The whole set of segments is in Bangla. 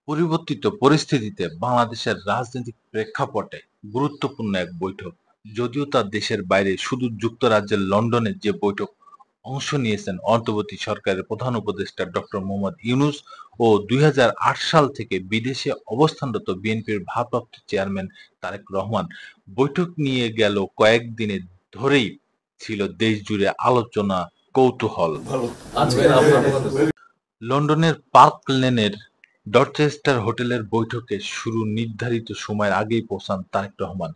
পরিবর্তিত পরিস্থিতিতে বাংলাদেশের রাজনৈতিক প্রেক্ষাপটে গুরুত্বপূর্ণ এক বৈঠক, যদিও তা দেশের বাইরে। শুধু যুক্তরাজ্যের লন্ডনে যে বৈঠক অংশ নিয়েছেন অন্তর্বর্তী সরকারের প্রধান উপদেষ্টা ডক্টর মোহাম্মদ ইউনূস ও ২০০৮ সাল থেকে বিদেশে অবস্থানরত বিএনপির ভারপ্রাপ্ত চেয়ারম্যান তারেক রহমান, বৈঠক নিয়ে গেল কয়েকদিনে ধরেই ছিল দেশ জুড়ে আলোচনা, কৌতূহল। লন্ডনের পার্ক লেনের ডরচেস্টার হোটেলের বৈঠকে শুরু নির্ধারিত সময়ের আগেই পৌঁছান তারেক রহমান।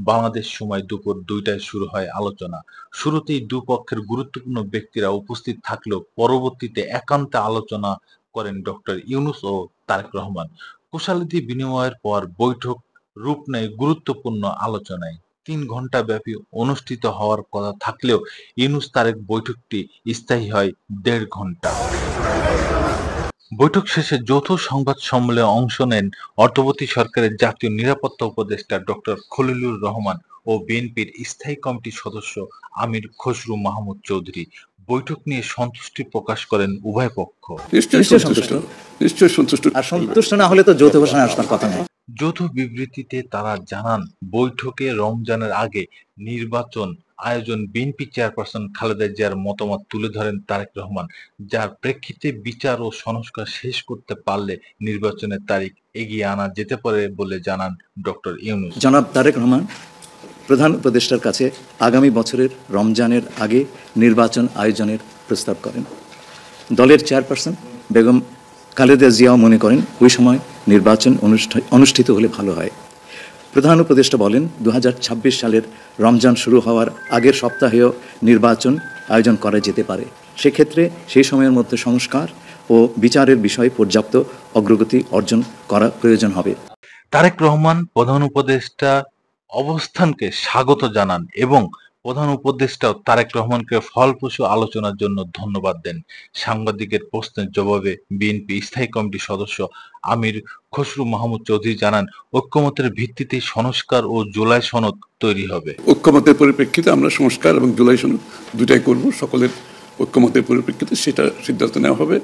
বাংলাদেশ সময় দুপুর ২টায় শুরু হয় আলোচনা। শুরুতেই দুপক্ষের গুরুত্বপূর্ণ ব্যক্তিরা উপস্থিত থাকলেও পরবর্তীতে একান্তে আলোচনা করেন ডক্টর ইউনূস ও তারেক রহমান। কুশলাদি বিনিময়ের পর বৈঠক রূপ নেয় গুরুত্বপূর্ণ আলোচনায়। ৩ ঘণ্টা ব্যাপী অনুষ্ঠিত হওয়ার কথা থাকলেও ইউনূস তারেক বৈঠকটি স্থায়ী হয় ১.৫ ঘণ্টা। বৈঠক শেষে যৌথ সংবাদ সম্মেলনে অংশ নেন অন্তর্বর্তী সরকারের জাতীয় নিরাপত্তা উপদেষ্টা ডক্টর খলিলুর রহমান ও বিএনপির স্থায়ী কমিটির সদস্য আমির খসরু মাহমুদ চৌধুরী। বৈঠক নিয়ে সন্তুষ্টি প্রকাশ করেন উভয় পক্ষ। নিশ্চয়ই সন্তুষ্ট। আর সন্তুষ্ট না হলে তো যৌথ ঘোষণা আসার কথা নয়। যৌথ বিবৃতিতে তারা জানান, বৈঠকে রমজানের আগে নির্বাচন আয়োজন বিএনপি চেয়ারপারসন খালেদা জিয়ার মতামত তুলে ধরেন তারেক রহমান, যার প্রেক্ষিতে বিচার ও সংস্কার শেষ করতে পারলে নির্বাচনের তারিখ এগিয়ে আনা যেতে পারে বলে জানান ডক্টর ইউনূস। জনাব তারেক রহমান প্রধান উপদেষ্টার কাছে আগামী বছরের রমজানের আগে নির্বাচন আয়োজনের প্রস্তাব করেন। দলের চেয়ারপারসন বেগম খালেদা জিয়াও মনে করেন ওই সময় নির্বাচন অনুষ্ঠিত হলে ভালো হয়। প্রধান উপদেষ্টা বলেন ২০২৬ সালের রমজান শুরু হওয়ার আগের সপ্তাহেও নির্বাচন আয়োজন করা যেতে পারে। সেক্ষেত্রে সেই সময়ের মধ্যে সংস্কার ও বিচারের বিষয়ে পর্যাপ্ত অগ্রগতি অর্জন করা প্রয়োজন হবে। তারেক রহমান প্রধান উপদেষ্টা অবস্থানকে স্বাগত জানান এবং প্রধান উপদেষ্টাও তারেক রহমানকে ফলপ্রসূ আলোচনার জন্য ধন্যবাদ দেন। সাংবাদিকের প্রশ্নের জবাবে বিএনপি স্থায়ী কমিটির সদস্য আমির খসরু মাহমুদ চৌধুরী জানান, ঐক্যমতের ভিত্তিতে সংস্কার ও জুলাই সনদ তৈরি হবে। ঐক্যমতের পরিপ্রেক্ষিতে আমরা সংস্কার এবং জুলাই সনদ দুটাই করব। সকলের ঐক্যমতের পরিপ্রেক্ষিতে সেটা সিদ্ধান্ত নেওয়া হবে।